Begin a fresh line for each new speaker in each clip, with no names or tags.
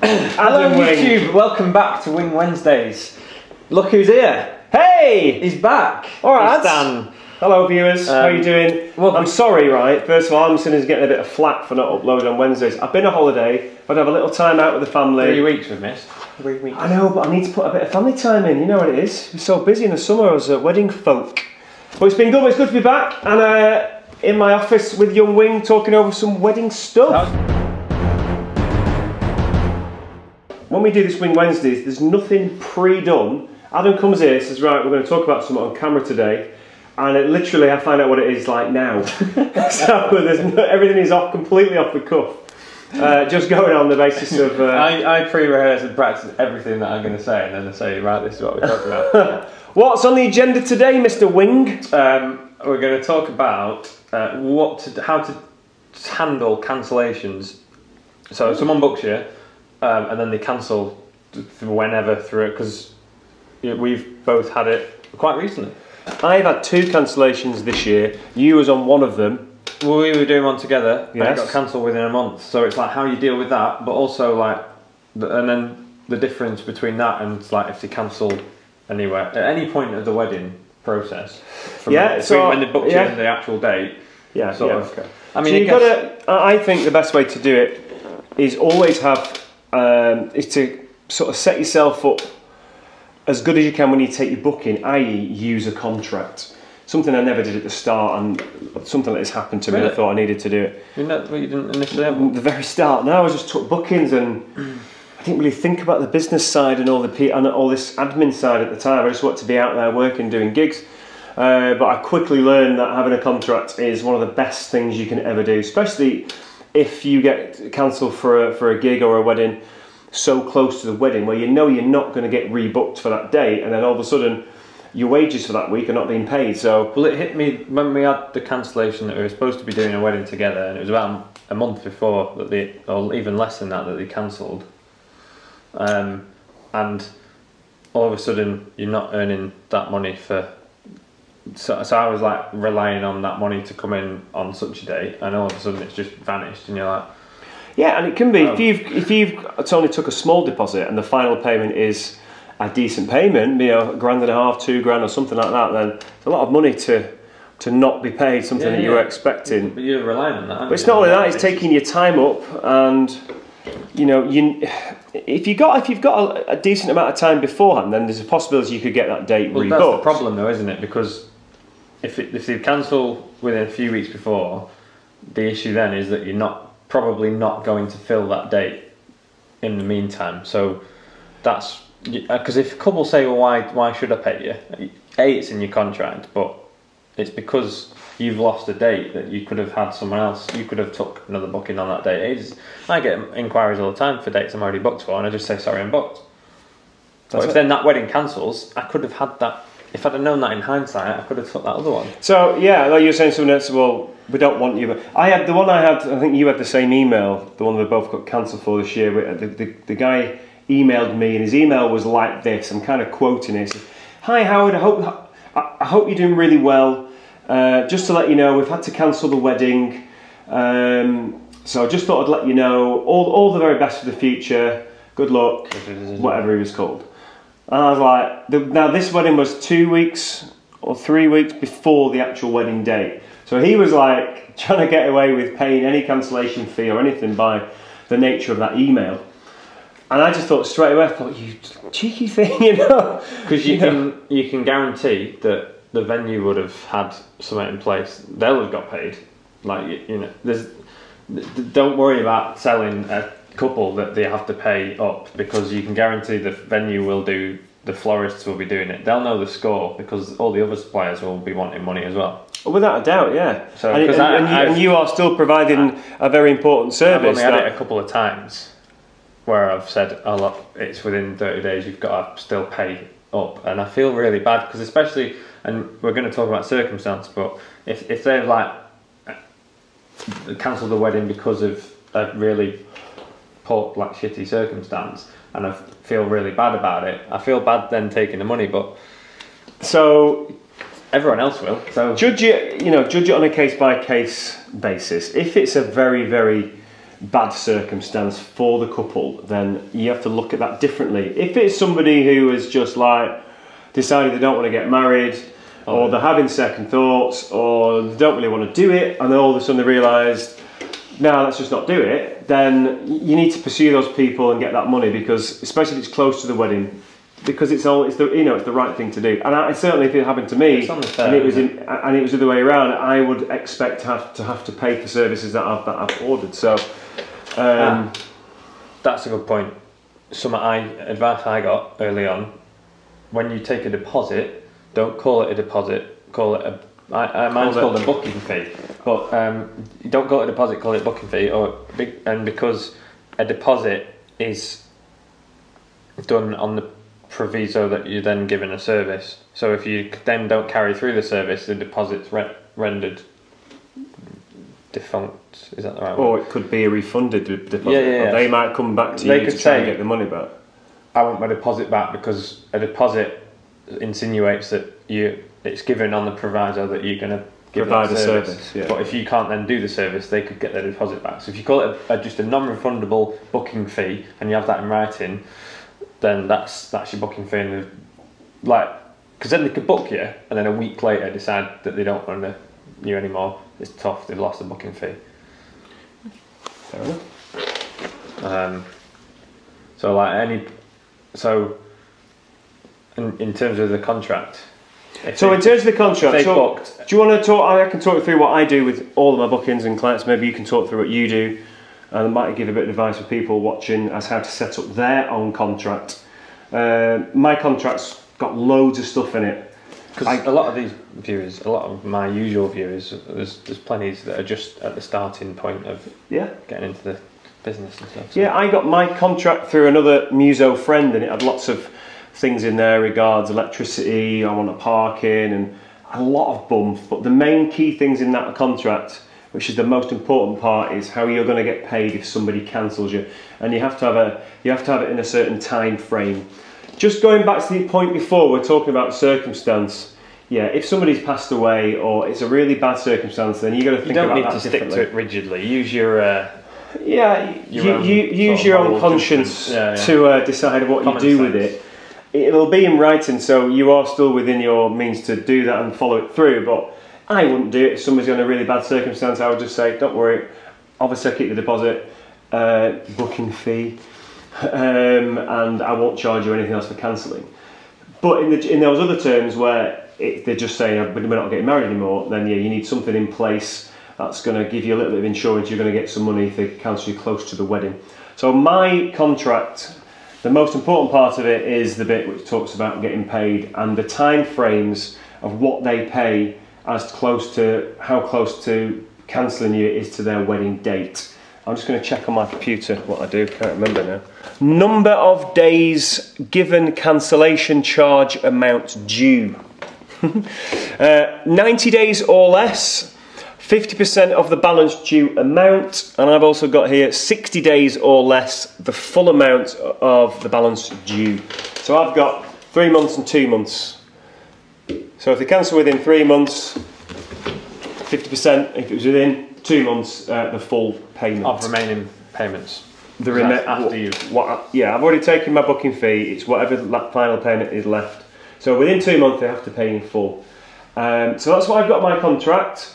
Hello YouTube, welcome back to Wing Wednesdays. Look who's here.
Hey!
He's back.
Alright.
It's Dan.
Hello viewers, how are you doing?
Well,
I'm sorry, right? First of all, I'm getting a bit of flack for not uploading on Wednesdays. I've been on holiday, but I have a little time out with the family.
3 weeks we've missed. 3 weeks.
I know, but I need to put a bit of family time in, you know what it is. We're so busy in the summer as a wedding folk. But it's been good, it's good to be back, and in my office with young Wing talking over some wedding stuff. When we do this Wing Wednesdays, there's nothing pre-done. Adam comes here and says, right, we're going to talk about something on camera today. And literally, I find out what it is like now. So everything is completely off the cuff. Just going on the basis of...
I pre-rehearse and practice everything that I'm going to say, and then I say, right, this is what we're talking about.
What's on the agenda today, Mr. Wing?
We're going to talk about how to handle cancellations. So someone books you, and then they cancel whenever through it, because we've both had it quite recently.
I've had 2 cancellations this year. You was on one of them.
Well, we were doing one together,
yes.
And it got cancelled within a month. So it's like how you deal with that, but also like, and then the difference between that and like if they cancel anywhere at any point of the wedding process. From so when they booked you and the actual date.
Yeah.
Okay. I
so
mean,
I think the best way to do it is always have is to sort of set yourself up as good as you can when you take your booking, i.e. use a contract. Something I never did at the start, and something that has happened to me. I thought I needed to do it.
You didn't initially have
the very start. No, I just took bookings, and I didn't really think about the business side and all this admin side at the time. I just wanted to be out there working, doing gigs. But I quickly learned that having a contract is one of the best things you can ever do, especially if you get cancelled for a gig or a wedding so close to the wedding, where you know you're not going to get rebooked for that date, and then all of a sudden your wages for that week are not being paid. So
well, it hit me when we had the cancellation that we were supposed to be doing a wedding together, and it was about a month before that or even less than that they cancelled, and all of a sudden you're not earning that money for. So I was like relying on that money to come in on such a date, and all of a sudden it's just vanished, and you're like.
Yeah, and it can be if you've only took a small deposit and the final payment is a decent payment, you know, $1.5 grand, $2 grand or something like that, then it's a lot of money to not be paid something that you were expecting.
But you're relying on that.
But it's not only that; it's taking your time up, and you know, if you've got a decent amount of time beforehand, then there's a possibility you could get that date rebooked.
That's the problem, though, isn't it? Because if they cancel within a few weeks before, the issue then is that you're probably not going to fill that date in the meantime. So that's because if a couple say, well, why should I pay you? A, it's in your contract, but it's because you've lost a date that you could have had someone else. You could have took another booking on that date. I get inquiries all the time for dates I'm already booked for, and I just say, sorry, I'm booked. But if then that wedding cancels, I could have had that. If I'd have known that in hindsight, I could have took that other one.
So yeah, like you were saying, someone else, well, we don't want you. But I had the one I had. I think you had the same email. The one we both got cancelled for this year. The guy emailed me, and his email was like this. I'm kind of quoting it. Hi Howard, I hope you're doing really well. Just to let you know, we've had to cancel the wedding. So I just thought I'd let you know. All the very best for the future. Good luck. Whatever he was called. And I was like, now this wedding was 2 weeks or 3 weeks before the actual wedding date. So he was like trying to get away with paying any cancellation fee or anything by the nature of that email. And I just thought straight away, I thought, you cheeky thing, you know.
Because you can guarantee that the venue would have had something in place. They'll have got paid. Like, you know, don't worry about selling a couple that they have to pay up, because you can guarantee the venue will do, the florists will be doing it. They'll know the score because all the other suppliers will be wanting money as well.
Without a doubt, yeah.
So,
and you are still providing a very important service.
I've only had it a couple of times where I've said, oh look, it's within 30 days, you've got to still pay up. And I feel really bad, because especially, and we're going to talk about circumstance, but if they've like cancelled the wedding because of a really poor, like shitty circumstance, and I feel really bad about it, I feel bad then taking the money, but
so
everyone else will. So
judge it on a case by case basis. If it's a very, very bad circumstance for the couple, then you have to look at that differently. If it's somebody who has just like decided they don't want to get married, or they're having second thoughts, or they don't really want to do it, and then all of a sudden they realise, no, let's just not do it, then you need to pursue those people and get that money, because especially if it's close to the wedding, because it's the right thing to do. And I certainly, if it happened to me, and it was the other way around, I would expect to have to pay for services that I've ordered. So
that's a good point. Some advice I got early on: when you take a deposit, don't call it a deposit. Call it mine's called a booking fee. But don't call it a deposit. Call it a booking fee. Because a deposit is done on the proviso that you're then given a service. So if you then don't carry through the service, the deposit's rendered defunct. Is that the right word? Or
it could be a refunded deposit. Yeah. Or they might come back to you to try and get the money back.
I want my deposit back, because a deposit insinuates that it's given on the proviso that you're going to provide a service. Yeah. But if you can't then do the service, they could get their deposit back. So if you call it just a non-refundable booking fee and you have that in writing, then that's your booking fee. And because then they could book you and then a week later decide that they don't want you anymore. It's tough. They've lost the booking fee.
Fair enough.
In terms of the contract.
In terms of the contract,
booked.
Do you want to talk? I can talk you through what I do with all of my bookings and clients. Maybe you can talk through what you do, and I might give a bit of advice for people watching as how to set up their own contract. My contract's got loads of stuff in it.
Because a lot of these viewers, a lot of my usual viewers, there's plenty that are just at the starting point of getting into the business and stuff. So.
Yeah, I got my contract through another muso friend, and it had lots of things in there regards electricity, I want a parking, and a lot of bump. But the main key things in that contract, which is the most important part, is how you're going to get paid if somebody cancels you, and you have to have it in a certain time frame. Just going back to the point before, we're talking about circumstance. Yeah, if somebody's passed away or it's a really bad circumstance, then you got to think about that differently.
You don't need to stick to it rigidly. Use your
use your own conscience to decide what you do with it. It'll be in writing, so you are still within your means to do that and follow it through. But I wouldn't do it if somebody's in a really bad circumstance. I would just say, don't worry, obviously I keep the deposit, booking fee, and I won't charge you anything else for cancelling. But in those other terms where they're just saying we're not getting married anymore, then you need something in place that's going to give you a little bit of insurance. You're going to get some money if they cancel you close to the wedding. So my contract, the most important part of it is the bit which talks about getting paid and the time frames of what they pay as close to how close to cancelling you it is to their wedding date. I'm just going to check on my computer what I do, can't remember now. Number of days given cancellation charge amount due. 90 days or less, 50% of the balance due amount, and I've also got here 60 days or less, the full amount of the balance due. So I've got 3 months and 2 months. So if they cancel within 3 months, 50%, if it was within 2 months, the full payment.
Of remaining payments.
After you. I've already taken my booking fee, it's whatever the final payment is left. So within 2 months they have to pay in full. So that's what I've got in my contract.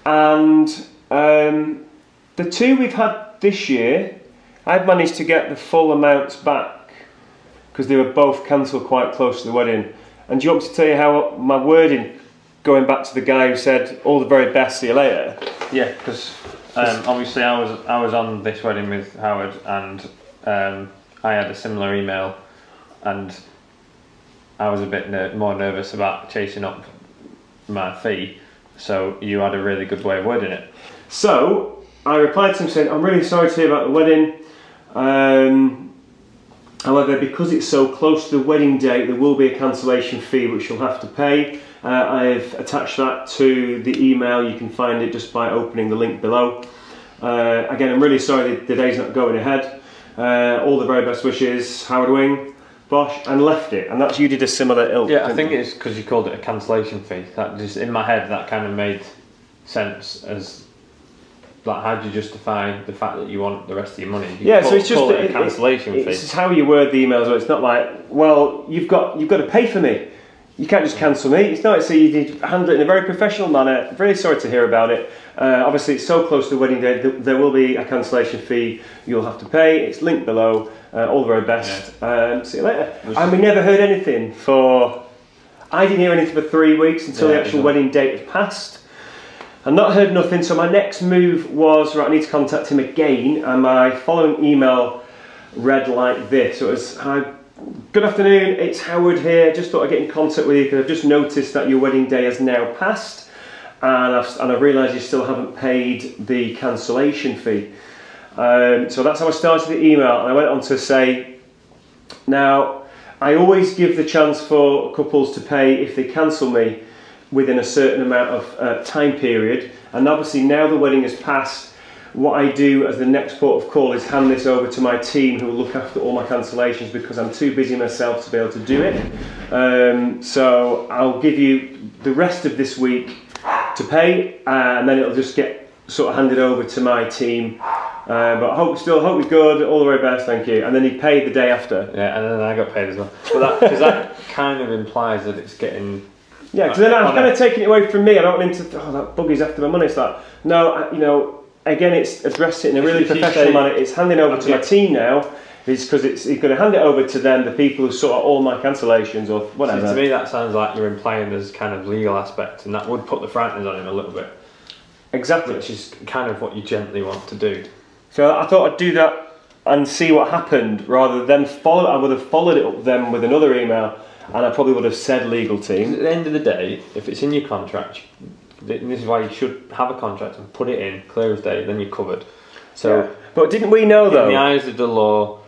And the two we've had this year, I've managed to get the full amounts back because they were both cancelled quite close to the wedding. And do you want me to tell you how my wording, going back to the guy who said all the very best, see you later?
Yeah, because obviously I was on this wedding with Howard, and I had a similar email, and I was a bit more nervous about chasing up my fee. So you had a really good way of wording it. So I replied to him saying, I'm really sorry to hear about the wedding. However, because it's so close to the wedding date, there will be a cancellation fee which you'll have to pay. I've attached that to the email. You can find it just by opening the link below. Again, I'm really sorry the day's not going ahead. All the very best wishes, Howard Wing. Bosh, and left it, and that's you did a similar ilk. Yeah, I think it's because you called it a cancellation fee. That just in my head that kind of made sense as like, how do you justify the fact that you want the rest of your money?
So it's just
a cancellation fee.
It's how you word the emails. It's not like, well, you've got to pay for me. You can't just cancel me. It's not. So you need to handle it in a very professional manner. Really sorry to hear about it. Obviously, it's so close to the wedding day. There will be a cancellation fee you'll have to pay. It's linked below. All the very best. See you later. And we never heard anything for. I didn't hear anything for 3 weeks until the actual wedding date had passed. I've not heard nothing. So my next move was, right, I need to contact him again. And my following email read like this. So it was, hi, good afternoon, it's Howard here. Just thought I'd get in contact with you because I've just noticed that your wedding day has now passed, and I've realised you still haven't paid the cancellation fee. So that's how I started the email, and I went on to say, now I always give the chance for couples to pay if they cancel me within a certain amount of time period, and obviously now the wedding has passed. What I do as the next port of call is hand this over to my team who will look after all my cancellations because I'm too busy myself to be able to do it. So I'll give you the rest of this week to pay, and then it'll just get sort of handed over to my team. But I hope you're good, all the very best, thank you. And then he paid the day after.
Yeah, and then I got paid as well. But because that kind of implies that it's getting...
Yeah, because then I'm kind of taking it away from me. I don't want him to, oh, that buggy's after my money. It's like, no, you know, again, it's addressed it in a really professional manner. It's handing over to my team now. It's because he's going to hand it over to them, the people who sort out all my cancellations or whatever.
So to me, that sounds like you're implying there's kind of legal aspect, and that would put the frighteners on him a little bit.
Exactly.
Which is kind of what you gently want to do.
So I thought I'd do that and see what happened rather than follow. I would have followed it up then with another email, and I probably would have said legal team.
At the end of the day, if it's in your contract, and this is why you should have a contract and put it in, clear as day, then you're covered. So,
yeah. But didn't we know though?
In the eyes of the law.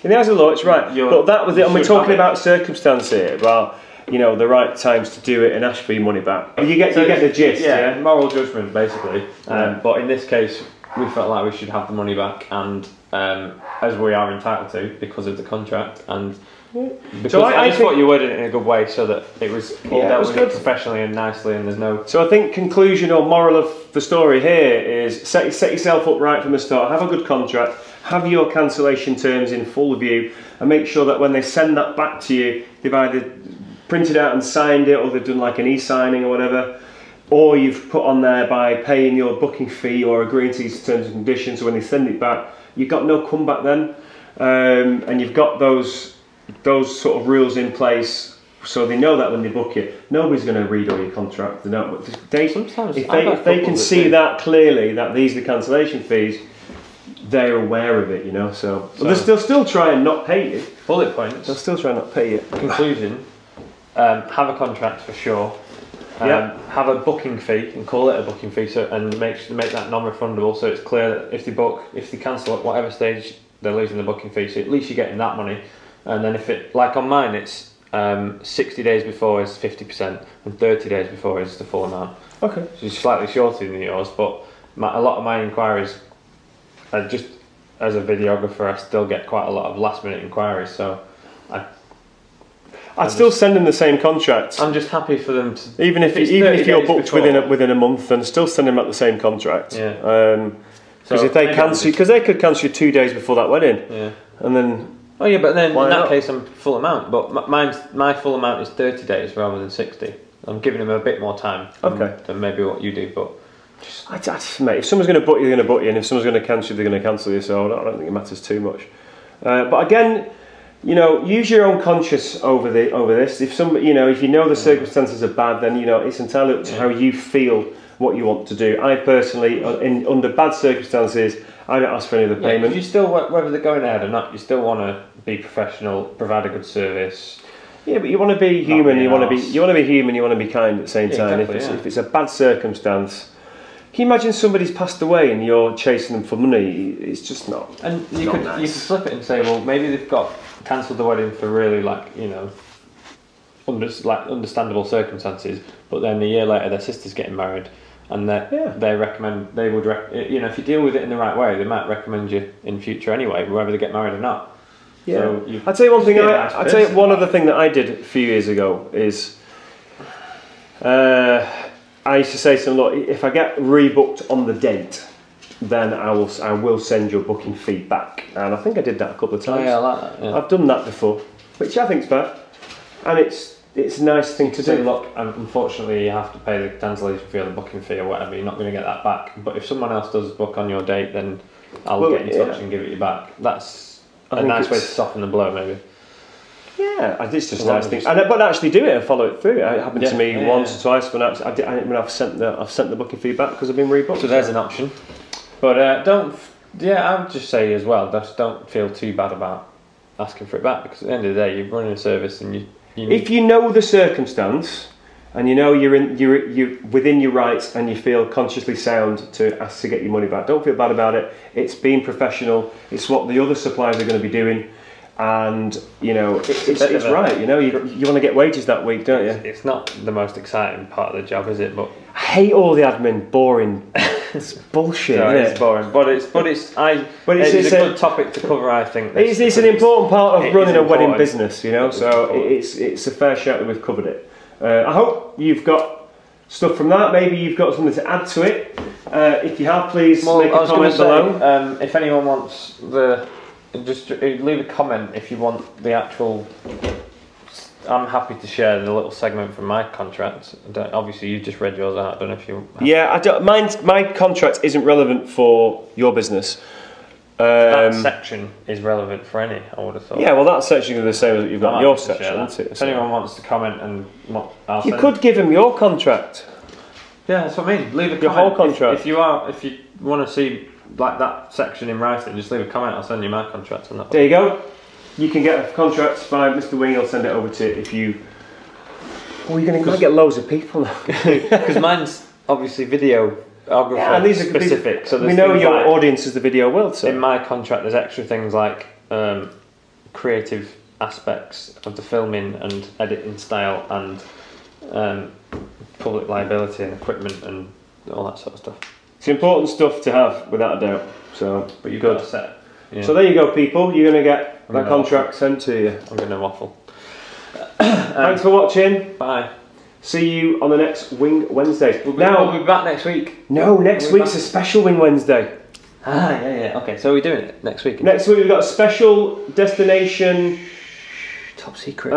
In the eyes of the law, it's right. But that was it. And we're talking about circumstance here, about, you know, the right times to do it and ask for your money back. You get the gist, yeah?
Moral judgment, basically. But in this case, we felt like we should have the money back, and as we are entitled to because of the contract, and because so I just thought you worded it in a good way so that it was all dealt with professionally and nicely, and there's no...
So I think conclusion or moral of the story here is set yourself up right from the start, have a good contract, have your cancellation terms in full view, and make sure that when they send that back to you, they've either printed out and signed it, or they've done like an e-signing or whatever, or you've put on there by paying your booking fee or agreeing to these terms and conditions. So when they send it back, you've got no comeback then, and you've got those sort of rules in place, so they know that when they book you, nobody's going to read all your contract. They don't. If they can see that clearly, that these are the cancellation fees, they're aware of it, you know. So they'll still try and not pay you.
Bullet points.
They'll still try and not pay you.
Conclusion: have a contract for sure. Have a booking fee and call it a booking fee, and make that non-refundable, so it's clear that if they cancel at whatever stage, they're losing the booking fee. So at least you're getting that money. And then if it, like on mine, it's 60 days before is 50% and 30 days before is the full amount.
Okay.
So it's slightly shorter than yours, but a lot of my inquiries, just as a videographer, I still get quite a lot of last minute inquiries. So I'd still send them the same contract. I'm just happy for them to, even if you're booked within a month, then still send them at the same contract. Yeah. Because if they cancel, because they could cancel you 2 days before that wedding. Yeah. And then. Oh yeah, but then in that case I'm full amount. But my full amount is 30 days rather than 60. I'm giving them a bit more time. Than maybe what you do, but. Mate, if someone's going to book you, they're going to book you, and if someone's going to cancel you, they're going to cancel you. So I don't think it matters too much. But again, you know, use your own conscience over this. If you know the circumstances are bad, then you know it's entirely up to how you feel what you want to do. I personally, under bad circumstances, I don't ask for any other payment. You still, whether they're going ahead or not, you still want to be professional, provide a good service. Yeah, but you want to be human. You want to be human. You want to be kind at the same time. Exactly, if it's a bad circumstance. Can you imagine somebody's passed away and you're chasing them for money? It's just not. And you could flip it and say, well, maybe they've cancelled the wedding for really understandable circumstances, but then a year later their sister's getting married, and they would if you deal with it in the right way, they might recommend you in future anyway, whether they get married or not. Yeah. So I'll tell you one thing. I'll tell you one other thing that I did a few years ago is. I used to say to them, look, if I get rebooked on the date,
then I will send your booking fee back. And I think I did that a couple of times.
Oh, yeah, I like that. Yeah.
I've done that before, which I think's fair, and it's a nice thing to
Say,
do.
look, unfortunately, you have to pay the cancellation fee or the booking fee or whatever. You're not going to get that back. But if someone else does book on your date, then I'll get in touch and give it you back. That's a nice way to soften the blow, maybe.
Yeah, it's just a nice thing. But actually do it and follow it through. It happened to me once or twice when I've sent the booking fee back because I've been rebooked.
So there's an option. But don't. Yeah, I would just say as well, just don't feel too bad about asking for it back, because at the end of the day, you're running a service and you
if you know the circumstance and you know you're within your rights and you feel consciously sound to ask to get your money back, don't feel bad about it. It's being professional. It's what the other suppliers are going to be doing. And you know it's right. You know you want to get wages that week, don't you?
It's not the most exciting part of the job, is it? But
I hate all the admin. Boring. It's bullshit.
No,
isn't
it's
it?
boring. But it's a good topic to cover. I think
it's an important part of running a wedding business. You know, so it's a fair shout that we've covered it. I hope you've got stuff from that. Maybe you've got something to add to it. If you have, please make a comment below.
If anyone wants just leave a comment if you want the actual. I'm happy to share the little segment from my contract. Obviously, you just read yours out. I don't know if you.
Yeah, I don't. My contract isn't relevant for your business.
That section is relevant for any. I would have thought.
Yeah, well, that section is the same as you've got in your section, isn't it?
If anyone wants to comment and
you could give him your contract.
Yeah, that's what I mean. Leave a comment.
Your whole contract.
If you want to see like that section in writing, just leave a comment. I'll send you my contract on that.
There you go. You can get a contract by Mr. Wing. I'll send it over to you if you. Oh, you're going to get loads of people now.
Because mine's obviously videographer
and these are
specific. So
we know your audience is the video world. So
in my contract, there's extra things like creative aspects of the filming and editing style and public liability and equipment and all that sort of stuff.
It's important stuff to have, without a doubt. So,
but you've got to set. Yeah.
So there you go, people. You're going to get that contract sent to you.
I'm going to waffle.
Thanks for watching.
Bye.
See you on the next Wing Wednesday.
We'll be back next week.
No, next week's a special Wing Wednesday.
Yeah. Okay, so we're doing it next week.
Next week we've got a special destination.
Top secret.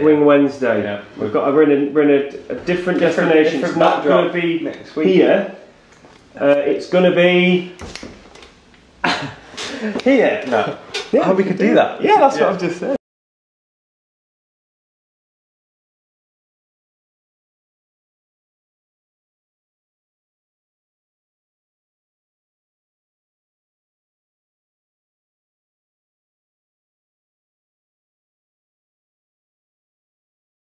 Wing Wednesday.
Yeah.
We're in a different destination. It's not going to be
next week.
Here. It's going to be
here. No.
Yeah,
we could do that.
Yeah, that's what I've just said.